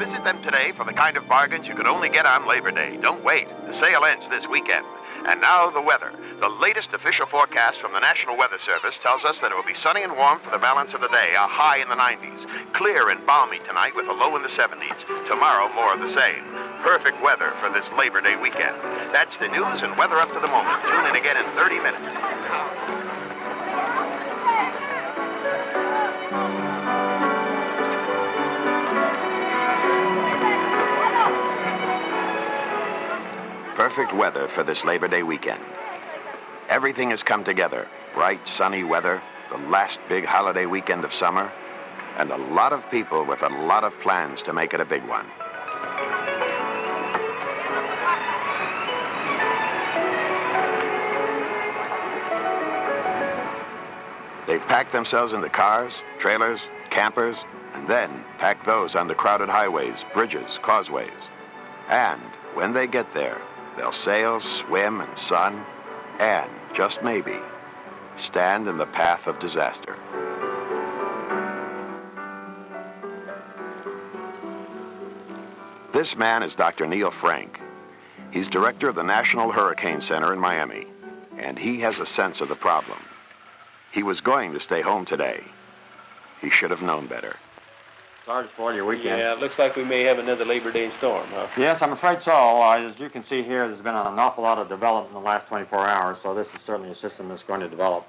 Visit them today for the kind of bargains you could only get on Labor Day. Don't wait. The sale ends this weekend. And now the weather. The latest official forecast from the National Weather Service tells us that it will be sunny and warm for the balance of the day, a high in the 90s. Clear and balmy tonight with a low in the 70s. Tomorrow, more of the same. Perfect weather for this Labor Day weekend. That's the news and weather up to the moment. Tune in again in 30 minutes. Perfect weather for this Labor Day weekend. Everything has come together. Bright, sunny weather, the last big holiday weekend of summer, and a lot of people with a lot of plans to make it a big one. They've packed themselves into cars, trailers, campers, and then packed those onto crowded highways, bridges, causeways. And when they get there, they'll sail, swim, and sun, and, just maybe, stand in the path of disaster. This man is Dr. Neil Frank. He's director of the National Hurricane Center in Miami, and he has a sense of the problem. He was going to stay home today. He should have known better. Sorry to spoil your weekend. Yeah, it looks like we may have another Labor Day storm, huh? Yes, I'm afraid so. As you can see here, there's been an awful lot of development in the last 24 hours, so this is certainly a system that's going to develop.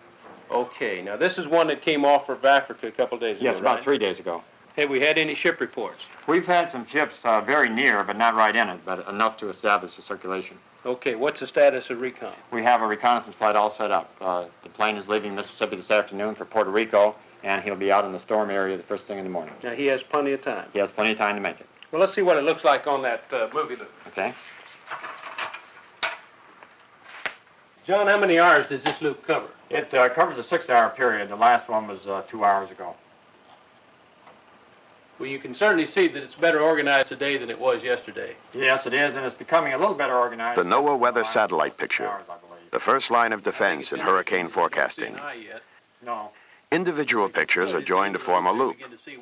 Okay, now this is one that came off of Africa a couple days ago, Yes, about right? 3 days ago. Have we had any ship reports? We've had some ships very near, but not right in it, but enough to establish the circulation. Okay, what's the status of recon? We have a reconnaissance flight all set up. The plane is leaving Mississippi this afternoon for Puerto Rico, and he'll be out in the storm area the first thing in the morning. Now, he has plenty of time. He has plenty of time to make it. Well, let's see what it looks like on that movie loop. Okay. John, how many hours does this loop cover? It covers a 6-hour period. The last one was 2 hours ago. Well, you can certainly see that it's better organized today than it was yesterday. Yes, it is, and it's becoming a little better organized. The NOAA weather satellite picture, the first line of defense in hurricane forecasting. No. Individual pictures are joined to form a loop,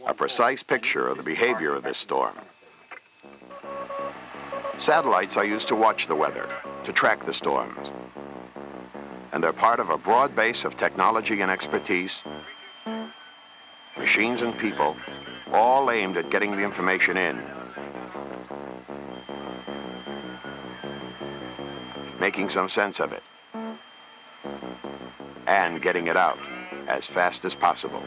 a precise picture of the behavior of this storm. Satellites are used to watch the weather, to track the storms. And they're part of a broad base of technology and expertise, machines and people, all aimed at getting the information in, making some sense of it, and getting it out as fast as possible.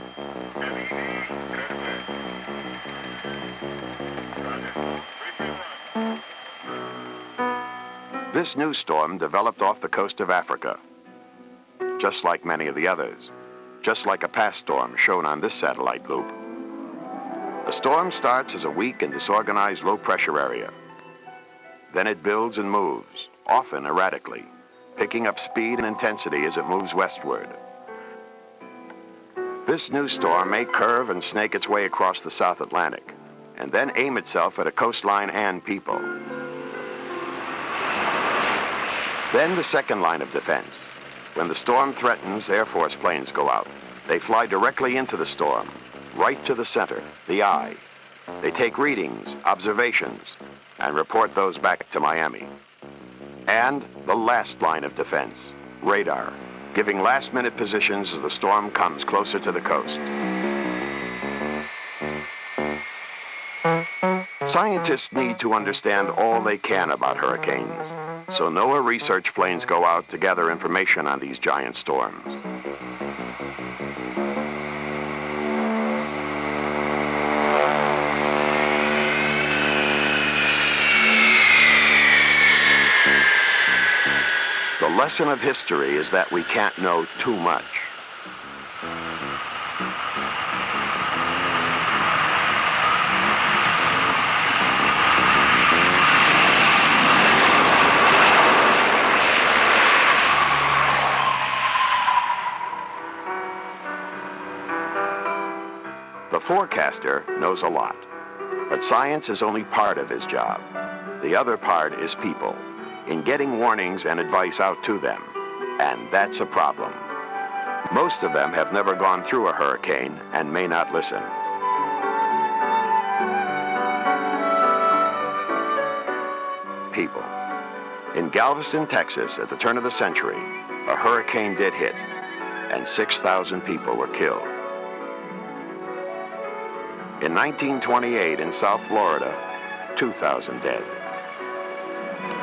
This new storm developed off the coast of Africa, just like many of the others, just like a past storm shown on this satellite loop. The storm starts as a weak and disorganized low-pressure area. Then it builds and moves, often erratically, picking up speed and intensity as it moves westward. This new storm may curve and snake its way across the South Atlantic, and then aim itself at a coastline and people. Then the second line of defense. When the storm threatens, Air Force planes go out. They fly directly into the storm, right to the center, the eye. They take readings, observations, and report those back to Miami. And the last line of defense, radar, giving last-minute positions as the storm comes closer to the coast. Scientists need to understand all they can about hurricanes, so NOAA research planes go out to gather information on these giant storms. The lesson of history is that we can't know too much. The forecaster knows a lot, but science is only part of his job. The other part is people, in getting warnings and advice out to them, and that's a problem. Most of them have never gone through a hurricane and may not listen. people. In Galveston, Texas, at the turn of the century, a hurricane did hit, and 6,000 people were killed. In 1928 in South Florida, 2,000 dead.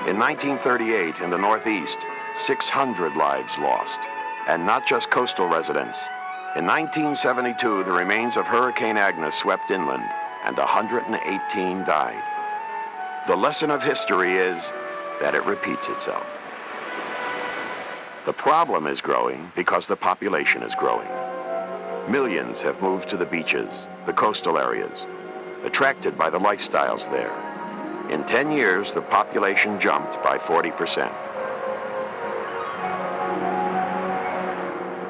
In 1938 in the Northeast, 600 lives lost, and not just coastal residents. In 1972, the remains of Hurricane Agnes swept inland, and 118 died. The lesson of history is that it repeats itself. The problem is growing because the population is growing. Millions have moved to the beaches, the coastal areas, attracted by the lifestyles there. In 10 years, the population jumped by 40%.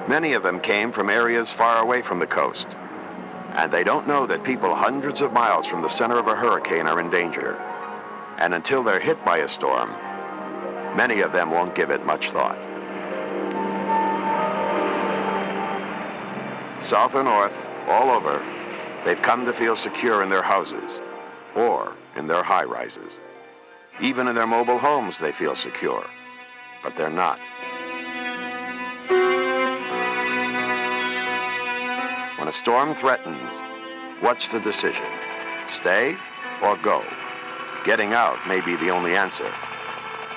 Many of them came from areas far away from the coast, and they don't know that people hundreds of miles from the center of a hurricane are in danger. And until they're hit by a storm, many of them won't give it much thought. South or north, all over, they've come to feel secure in their houses or in their high-rises. Even in their mobile homes, they feel secure, but they're not. When a storm threatens, what's the decision? Stay or go? Getting out may be the only answer.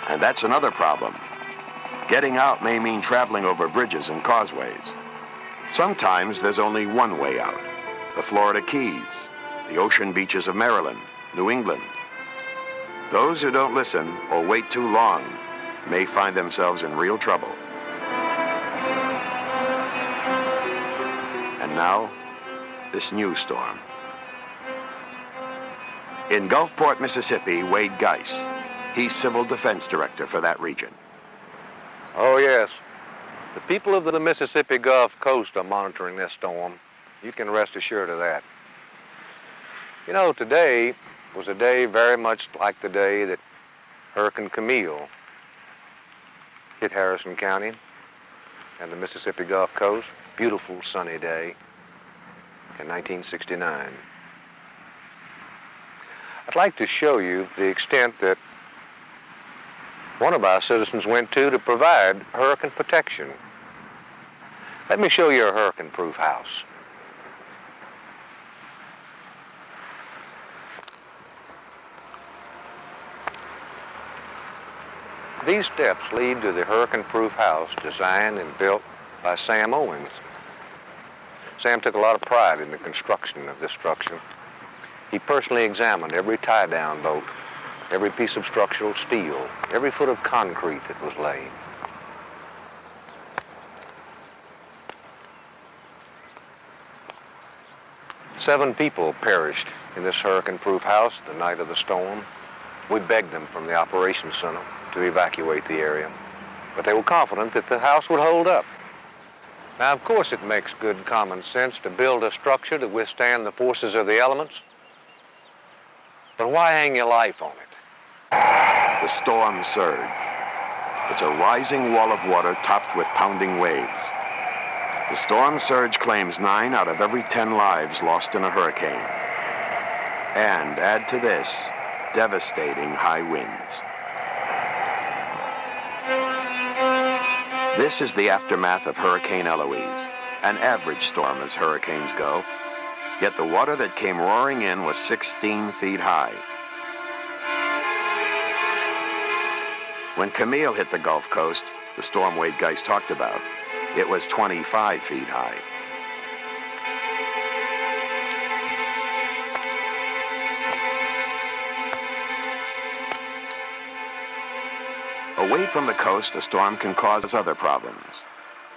And that's another problem. Getting out may mean traveling over bridges and causeways. Sometimes there's only one way out. The Florida Keys, the ocean beaches of Maryland, New England. Those who don't listen or wait too long may find themselves in real trouble. And now, this new storm. In Gulfport, Mississippi, Wade Geis. He's Civil Defense Director for that region. Oh, yes. The people of the Mississippi Gulf Coast are monitoring this storm. You can rest assured of that. You know, today was a day very much like the day that Hurricane Camille hit Harrison County and the Mississippi Gulf Coast. Beautiful sunny day in 1969. I'd like to show you the extent that one of our citizens went to provide hurricane protection. Let me show you a hurricane-proof house. These steps lead to the hurricane-proof house designed and built by Sam Owens. Sam took a lot of pride in the construction of this structure. He personally examined every tie-down bolt, every piece of structural steel, every foot of concrete that was laid. Seven people perished in this hurricane-proof house the night of the storm. We begged them from the operations center to evacuate the area, but they were confident that the house would hold up. Now, of course, it makes good common sense to build a structure to withstand the forces of the elements, but why hang your life on it? The storm surge. It's a rising wall of water topped with pounding waves. The storm surge claims 9 out of every 10 lives lost in a hurricane. And add to this, devastating high winds. This is the aftermath of Hurricane Eloise, an average storm as hurricanes go. Yet the water that came roaring in was 16 feet high. When Camille hit the Gulf Coast, the storm Wade Geis talked about, it was 25 feet high. Away from the coast, a storm can cause other problems.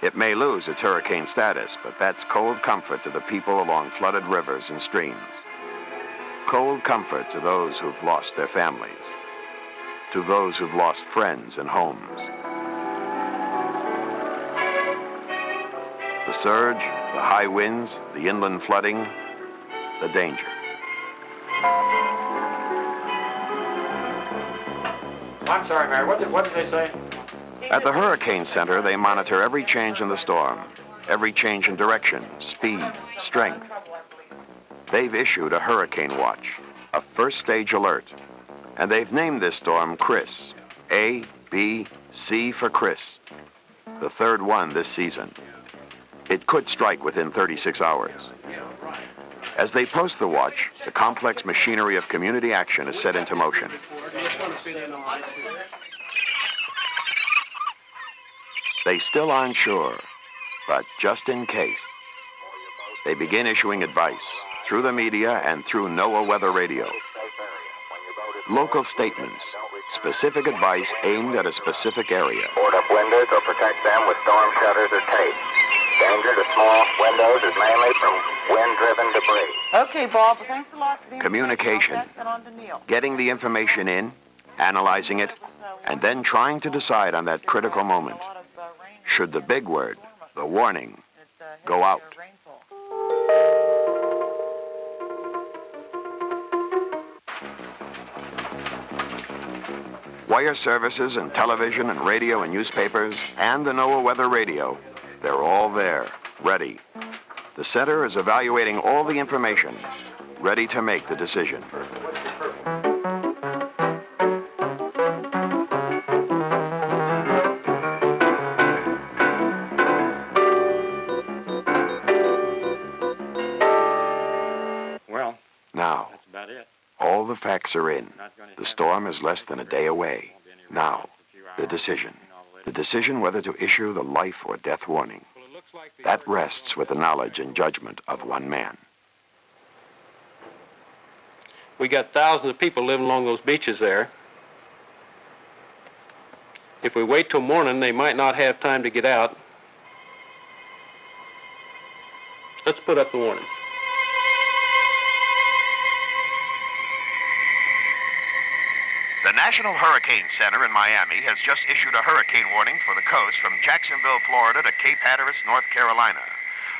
It may lose its hurricane status, but that's cold comfort to the people along flooded rivers and streams. Cold comfort to those who've lost their families, to those who've lost friends and homes. The surge, the high winds, the inland flooding, the danger. I'm sorry, Mary, what did they say? At the Hurricane Center, they monitor every change in the storm, every change in direction, speed, strength. They've issued a hurricane watch, a first stage alert. And they've named this storm Chris. A, B, C for Chris. The third one this season. It could strike within 36 hours. As they post the watch, the complex machinery of community action is set into motion. They still aren't sure, but just in case, they begin issuing advice through the media and through NOAA weather radio. Local statements, specific advice aimed at a specific area. Board up windows or protect them with storm shutters or tape. Danger to small windows is mainly from wind-driven debris. Okay, Bob, thanks a lot for the Communication. I'll pass that on to Neil. Getting the information in, analyzing it, and then trying to decide on that critical moment. Should the big word, the warning, go out? Wire services and television and radio and newspapers and the NOAA weather radio, they're all there, ready. The center is evaluating all the information, ready to make the decision. Well, Now, that's about it. all the facts are in. The storm is less than a day away. Now, the decision. The decision whether to issue the life or death warning. That rests with the knowledge and judgment of one man. We got thousands of people living along those beaches there. If we wait till morning, they might not have time to get out. Let's put up the warning. The National Hurricane Center in Miami has just issued a hurricane warning for the coast from Jacksonville, Florida to Cape Hatteras, North Carolina.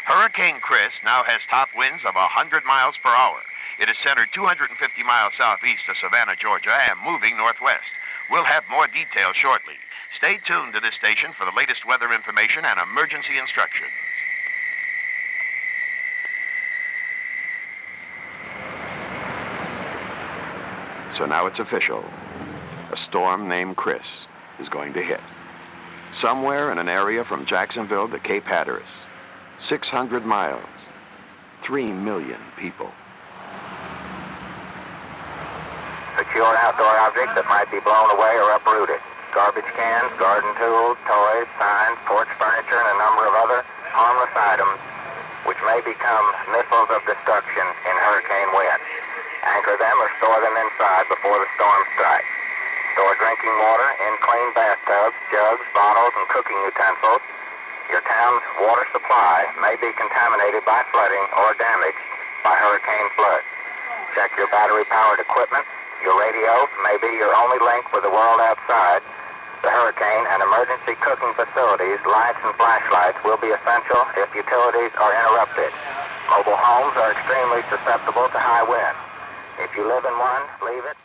Hurricane Chris now has top winds of 100 miles per hour. It is centered 250 miles southeast of Savannah, Georgia, and moving northwest. We'll have more details shortly. Stay tuned to this station for the latest weather information and emergency instructions. So now it's official. A storm named Chris is going to hit. Somewhere in an area from Jacksonville to Cape Hatteras. 600 miles. 3 million people. Secure outdoor objects that might be blown away or uprooted. Garbage cans, garden tools, toys, signs, porch furniture, and a number of other harmless items which may become missiles of destruction in hurricane winds. Anchor them or store them inside before the storm strikes. Store drinking water in clean bathtubs, jugs, bottles, and cooking utensils. Your town's water supply may be contaminated by flooding or damaged by hurricane floods. Check your battery-powered equipment. Your radio may be your only link with the world outside. The hurricane and emergency cooking facilities, lights and flashlights will be essential if utilities are interrupted. Mobile homes are extremely susceptible to high winds. If you live in one, leave it.